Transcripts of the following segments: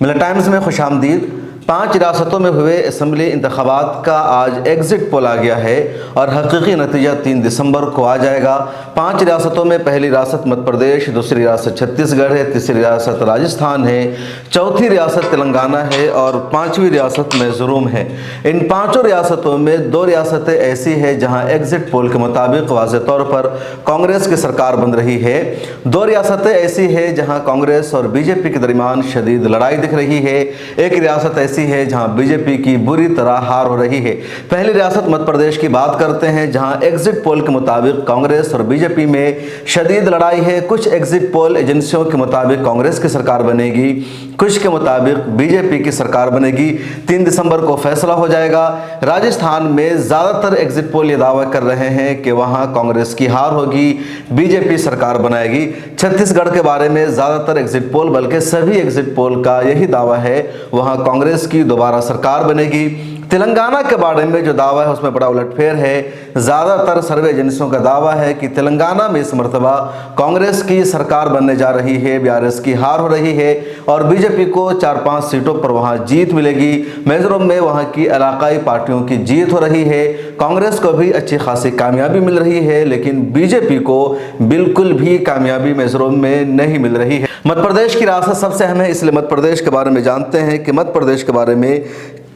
मिलत टाइम्स में खुशामदीद। 5 रियासतों में हुए असम्बली इंतखाबात का आज एग्जिट पोल आ गया है और हकीकी नतीजा 3 दिसंबर को आ जाएगा। 5 रियासतों में पहली रियासत मध्य प्रदेश, दूसरी रियासत छत्तीसगढ़ है, तीसरी रियासत राजस्थान है, चौथी रियासत तेलंगाना है और 5वीं रियासत मिजोरम है। इन 5 रियासतों में 2 रियासतें ऐसी हैं जहां एग्जिट पोल के मुताबिक वाज़ेह तौर पर कांग्रेस की सरकार बन रही है। 2 रियासतें ऐसी हैं जहां कांग्रेस और बीजेपी के दरमियान शदीद लड़ाई दिख रही है। एक रियासत ऐसी है जहां बीजेपी की बुरी तरह हार हो रही है। पहली रियासत मध्य प्रदेश की बात करते हैं जहां एग्जिट पोल के मुताबिक कांग्रेस और बीजेपी में शदीद लड़ाई है। कुछ एग्जिट पोल एजेंसियों के मुताबिक कांग्रेस की सरकार बनेगी, कुछ के मुताबिक बीजेपी की सरकार बनेगी। 3 दिसंबर को फैसला हो जाएगा। राजस्थान में ज्यादातर एग्जिट पोल ये दावा कर रहे हैं कि वहां कांग्रेस की हार होगी, बीजेपी सरकार बनाएगी। छत्तीसगढ़ के बारे में ज्यादातर एग्जिट पोल बल्कि सभी एग्जिट पोल का यही दावा है वहां कांग्रेस की दोबारा सरकार बनेगी। तेलंगाना के बारे में जो दावा है उसमें बड़ा उलटफेर है। ज़्यादातर सर्वे एजेंसियों का दावा है कि तेलंगाना में इस मरतबा कांग्रेस की सरकार बनने जा रही है, बीआरएस की हार हो रही है और बीजेपी को 4-5 सीटों पर वहां जीत मिलेगी। मिजोरम में वहां की इलाकाई पार्टियों की जीत हो रही है। कांग्रेस को भी अच्छी खासी कामयाबी मिल रही है, लेकिन बीजेपी को बिल्कुल भी कामयाबी मिजोरम में नहीं मिल रही है। मध्य प्रदेश की रियासत सबसे अहम है, इसलिए मध्य प्रदेश के बारे में जानते हैं कि मध्य प्रदेश के बारे में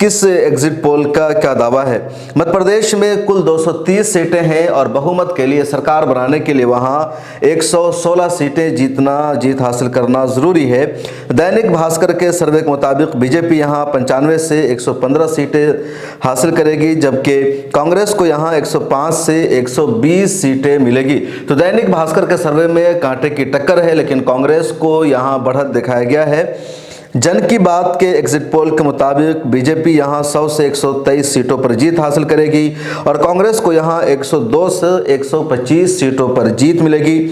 किस एग्जिट पोल का क्या दावा है। मध्य प्रदेश में कुल 230 सीटें हैं और बहुमत के लिए सरकार बनाने के लिए वहां 116 सीटें जीत हासिल करना जरूरी है। दैनिक भास्कर के सर्वे के मुताबिक बीजेपी यहां 95 से 115 सीटें हासिल करेगी, जबकि कांग्रेस को यहां 105 से 120 सीटें मिलेगी। तो दैनिक भास्कर के सर्वे में कांटे की टक्कर है, लेकिन कांग्रेस को यहां बढ़त दिखाया गया है। जन की बात के एग्जिट पोल के मुताबिक बीजेपी यहां 100 से 123 सीटों पर जीत हासिल करेगी और कांग्रेस को यहां 102 से 125 सीटों पर जीत मिलेगी।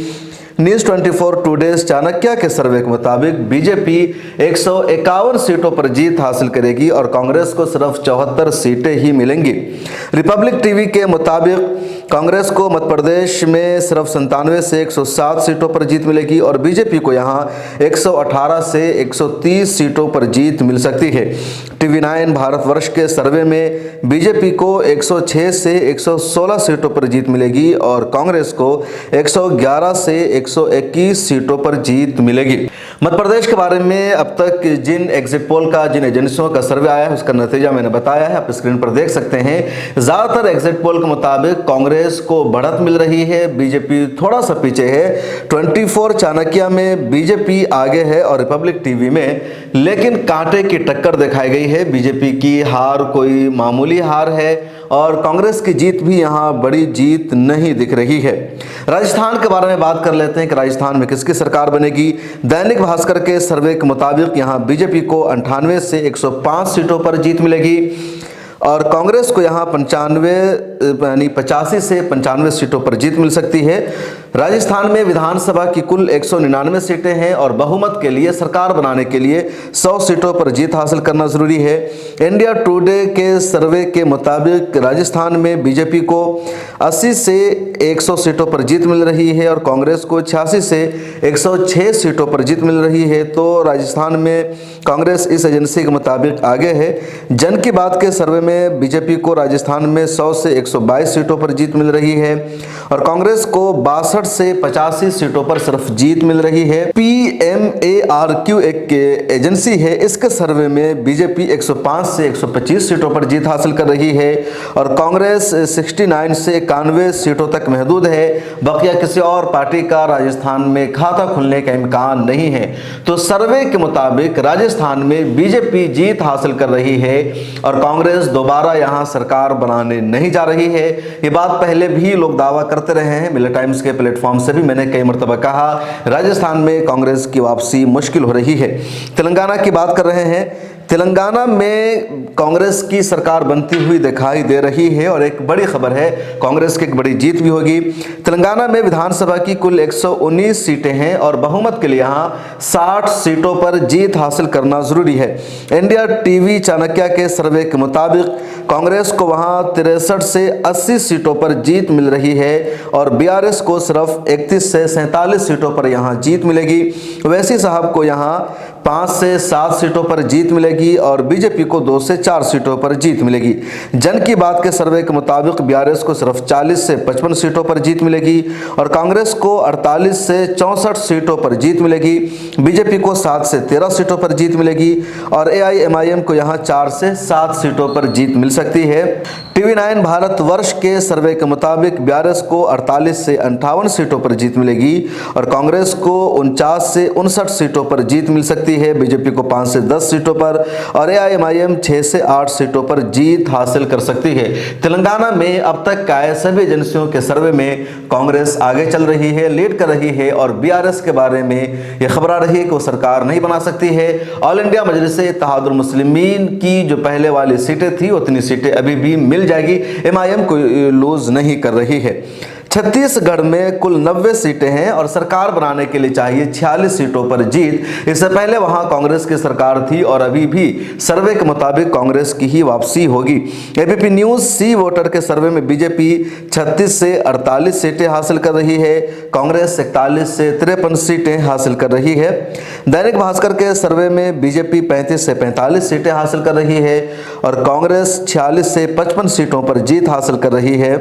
न्यूज़ 24 टुडेज चाणक्य के सर्वे के मुताबिक बीजेपी 151 सीटों पर जीत हासिल करेगी और कांग्रेस को सिर्फ 74 सीटें ही मिलेंगी। रिपब्लिक टीवी के मुताबिक कांग्रेस को मध्य प्रदेश में सिर्फ 97 से 107 सीटों पर जीत मिलेगी और बीजेपी को यहां 118 से 130 सीटों पर जीत मिल सकती है। TV9 भारतवर्ष के सर्वे में बीजेपी को 106 से 116 सीटों पर जीत मिलेगी और कांग्रेस को 111 से 121 सीटों पर जीत मिलेगी। मध्य प्रदेश के बारे में अब तक जिन एग्जिट पोल का, जिन एजेंसियों का सर्वे आया है उसका नतीजा मैंने बताया है, आप स्क्रीन पर देख सकते हैं। ज्यादातर एग्जिट पोल के मुताबिक कांग्रेस को बढ़त मिल रही है, बीजेपी थोड़ा सा पीछे है। 24 चाणक्य में बीजेपी आगे है और रिपब्लिक टीवी में लेकिन कांटे की टक्कर दिखाई गई है। बीजेपी की हार कोई मामूली हार है और कांग्रेस की जीत भी यहां बड़ी जीत नहीं दिख रही है। राजस्थान के बारे में बात कर लेते हैं कि राजस्थान में किसकी सरकार बनेगी। दैनिक भास्कर के सर्वे के मुताबिक यहां बीजेपी को 98 से 105 सीटों पर जीत मिलेगी और कांग्रेस को यहां 85 से 95 सीटों पर जीत मिल सकती है। राजस्थान में विधानसभा की कुल 199 सीटें हैं और बहुमत के लिए सरकार बनाने के लिए 100 सीटों पर जीत हासिल करना जरूरी है। इंडिया टुडे के सर्वे के मुताबिक राजस्थान में बीजेपी को 80 से 100 सीटों पर जीत मिल रही है और कांग्रेस को 86 से 106 सीटों पर जीत मिल रही है। तो राजस्थान में कांग्रेस इस एजेंसी के मुताबिक आगे है। जन की बात के सर्वे में बीजेपी को राजस्थान में 100 से 122 सीटों पर जीत मिल रही है और कांग्रेस को 62 से 85 सीटों पर सिर्फ जीत मिल रही है। PMARQ एक एजेंसी है, इसके सर्वे में बीजेपी 105 से 125 सीटों पर जीत हासिल कर रही है और कांग्रेस 69 से 91 सीटों तक महदूद है। बकिया किसी और पार्टी का राजस्थान में खाता खुलने का इम्कान नहीं है। तो सर्वे के मुताबिक राजस्थान में बीजेपी जीत हासिल कर रही है और कांग्रेस दोबारा यहां सरकार बनाने नहीं जा रही है। ये बात पहले भी लोग दावा करते रहे हैं। मिलत टाइम्स के प्लेटफॉर्म से भी मैंने कई मरतबा कहा राजस्थान में कांग्रेस की वापसी मुश्किल हो रही है। तेलंगाना की बात कर रहे हैं। तेलंगाना में कांग्रेस की सरकार बनती हुई दिखाई दे रही है और एक बड़ी खबर है, कांग्रेस की एक बड़ी जीत भी होगी। तेलंगाना में विधानसभा की कुल 119 सीटें हैं और बहुमत के लिए यहाँ 60 सीटों पर जीत हासिल करना जरूरी है। इंडिया टीवी चाणक्य के सर्वे के मुताबिक कांग्रेस को वहाँ 63 से 80 सीटों पर जीत मिल रही है और बीआरएस को सिर्फ 31 से 47 सीटों पर यहाँ जीत मिलेगी। वैसी साहब को यहाँ 5 से 7 सीटों पर जीत मिलेगी और बीजेपी को 2 से 4 सीटों पर जीत मिलेगी। जन की बात के सर्वे के मुताबिक बीआरएस को सिर्फ 40 से 55 सीटों पर जीत मिलेगी और कांग्रेस को 48 से 64 सीटों पर जीत मिलेगी। बीजेपी को 7 से 13 सीटों पर जीत मिलेगी और एआईएमआईएम को यहां 4 से 7 सीटों पर जीत मिल सकती है। TV9 भारतवर्ष के सर्वे के मुताबिक बीआरएस को 48 से 58 सीटों पर जीत मिलेगी और कांग्रेस को 49 से 59 सीटों पर जीत मिल सकती है। बीजेपी को 5 से 10 सीटों पर और एआईएमआईएम 6 से 8 सीटों पर जीत हासिल कर सकती है। तेलंगाना में अब तक के आए सभी एजेंसियों के सर्वे में कांग्रेस आगे चल रही है, लीड कर रही है और बीआरएस के बारे में यह खबर आ रही है कि वो सरकार नहीं बना सकती है। ऑल इंडिया मजलिस इत्तेहादुल मुस्लिमीन की जो पहले वाली सीटें थी उतनी सीटें अभी भी मिल जाएगी, एमआईएम को लूज नहीं कर रही है। छत्तीसगढ़ में कुल 90 सीटें हैं और सरकार बनाने के लिए चाहिए 46 सीटों पर जीत। इससे पहले वहां कांग्रेस की सरकार थी और अभी भी सर्वे के मुताबिक कांग्रेस की ही वापसी होगी। एबीपी न्यूज सी वोटर के सर्वे में बीजेपी 36 से 48 सीटें हासिल कर रही है, कांग्रेस 41 से 53 सीटें हासिल कर रही है। दैनिक भास्कर के सर्वे में बीजेपी 35 से 45 सीटें हासिल कर रही है और कांग्रेस 46 से 55 सीटों पर जीत हासिल कर रही है।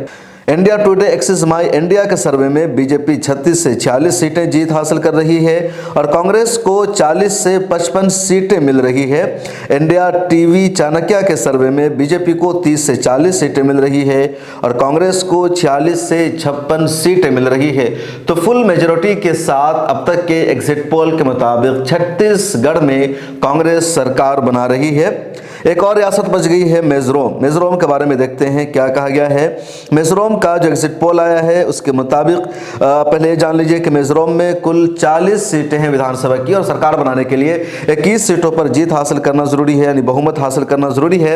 इंडिया टुडे एक्सिस माई इंडिया के सर्वे में बीजेपी 36 से 46 सीटें जीत हासिल कर रही है और कांग्रेस को 40 से 55 सीटें मिल रही है। इंडिया टीवी चाणक्य के सर्वे में बीजेपी को 30 से 40 सीटें मिल रही है और कांग्रेस को 46 से 56 सीटें मिल रही है। तो फुल मेजोरिटी के साथ अब तक के एग्जिट पोल के मुताबिक छत्तीसगढ़ में कांग्रेस सरकार बना रही है। एक और रियासत बच गई है मिजोरम। मिजोरम के बारे में देखते हैं क्या कहा गया है। मिजोरम का जो एग्जिट पोल आया है उसके मुताबिक पहले जान लीजिए कि मिजोरम में कुल 40 सीटें हैं विधानसभा की और सरकार बनाने के लिए 21 सीटों पर जीत हासिल करना जरूरी है, यानी बहुमत हासिल करना जरूरी है।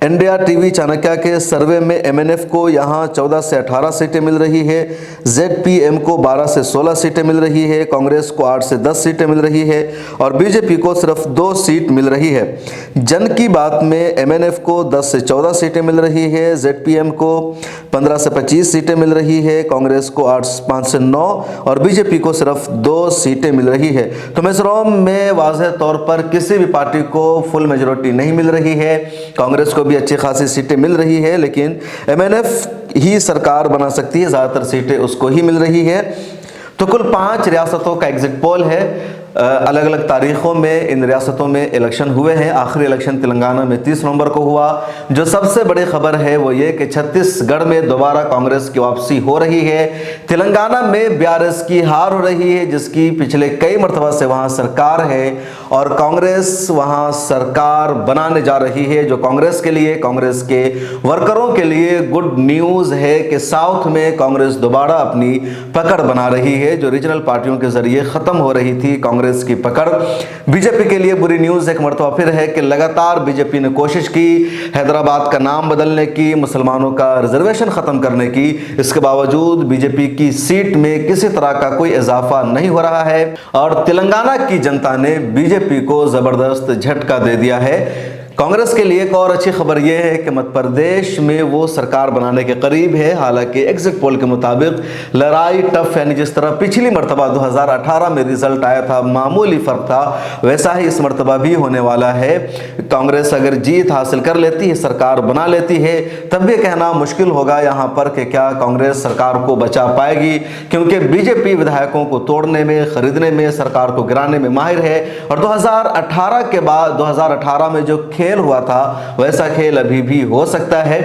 इंडिया टीवी चाणक्य के सर्वे में एमएनएफ को यहाँ 14 से 18 सीटें मिल रही है, जेडपीएम को 12 से 16 सीटें मिल रही है, कांग्रेस को 8 से 10 सीटें मिल रही है और बीजेपी को सिर्फ 2 सीट मिल रही है। जन की बात में एमएनएफ को 10 से 14 सीटें मिल रही है, जेडपीएम को 15 से 25 सीटें मिल रही है, कांग्रेस को 5 से 9 और बीजेपी को सिर्फ 2 सीटें मिल रही है। तो मिजोरम में वाज़ेह तौर पर किसी भी पार्टी को फुल मेजॉरिटी नहीं मिल रही है। कांग्रेस को भी अच्छी खासी सीटें मिल रही है लेकिन एमएनएफ ही सरकार बना सकती है, ज़्यादातर सीटें उसको ही मिल रही है। तो कुल 5 रियासतों का एग्जिट पोल है। अलग अलग तारीखों में इन रियासतों में इलेक्शन हुए हैं। आखिरी इलेक्शन तेलंगाना में 30 नवंबर को हुआ। जो सबसे बड़ी खबर है वो ये कि छत्तीसगढ़ में दोबारा कांग्रेस की वापसी हो रही है। तेलंगाना में बीआरएस की हार हो रही है जिसकी पिछले कई मरतबा से वहां सरकार है और कांग्रेस वहां सरकार बनाने जा रही है, जो कांग्रेस के लिए, कांग्रेस के वर्करों के लिए गुड न्यूज़ है कि साउथ में कांग्रेस दोबारा अपनी पकड़ बना रही है, जो रीजनल पार्टियों के जरिए ख़त्म हो रही थी कांग्रेस की पकड़। बीजेपी के लिए बुरी न्यूज़ एक मरतबा फिर है कि लगातार बीजेपी ने कोशिश की हैदराबाद का नाम बदलने की, मुसलमानों का रिजर्वेशन ख़त्म करने की, इसके बावजूद बीजेपी की सीट में किसी तरह का कोई इजाफा नहीं हो रहा है और तेलंगाना की जनता ने बीजेपी को ज़बरदस्त झटका दे दिया है। कांग्रेस के लिए एक और अच्छी खबर यह है कि मध्य प्रदेश में वो सरकार बनाने के करीब है। हालांकि एग्जिट पोल के मुताबिक लड़ाई टफ, यानी जिस तरह पिछली मरतबा 2018 में रिजल्ट आया था, मामूली फर्क था, वैसा ही इस मरतबा भी होने वाला है। कांग्रेस अगर जीत हासिल कर लेती है, सरकार बना लेती है, तब भी कहना मुश्किल होगा यहाँ पर कि क्या कांग्रेस सरकार को बचा पाएगी, क्योंकि बीजेपी विधायकों को तोड़ने में, खरीदने में, सरकार को गिराने में माहिर है और 2018 के बाद 2018 में जो खेल हुआ था वैसा खेल अभी भी हो सकता है।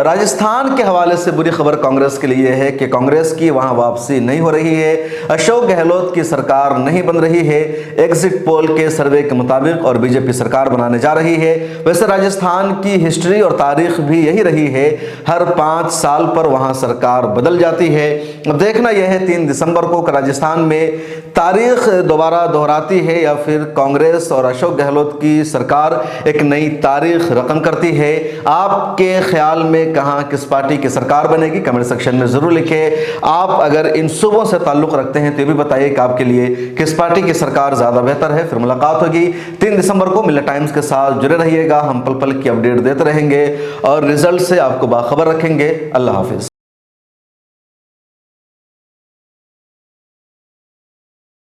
राजस्थान के हवाले से बुरी खबर कांग्रेस के लिए है कि कांग्रेस की वहां वापसी नहीं हो रही है, अशोक गहलोत की सरकार नहीं बन रही है एग्जिट पोल के सर्वे के मुताबिक और बीजेपी सरकार बनाने जा रही है। वैसे राजस्थान की हिस्ट्री और तारीख भी यही रही है, हर 5 साल पर वहां सरकार बदल जाती है। अब देखना यह है 3 दिसंबर को राजस्थान में तारीख दोबारा दोहराती है या फिर कांग्रेस और अशोक गहलोत की सरकार एक नई तारीख रकम करती है। आपके ख्याल में कहां किस पार्टी की सरकार बनेगी, कमेंट सेक्शन में जरूर लिखें। आप अगर इन सूबों से ताल्लुक रखते हैं तो ये भी बताइए कि आपके लिए किस पार्टी की सरकार ज्यादा बेहतर है। फिर मुलाकात होगी 3 दिसंबर को। मिलत टाइम्स के साथ जुड़े रहिएगा, हम पल पल की अपडेट देते रहेंगे और रिजल्ट से आपको बाखबर रखेंगे। अल्लाह हाफिज।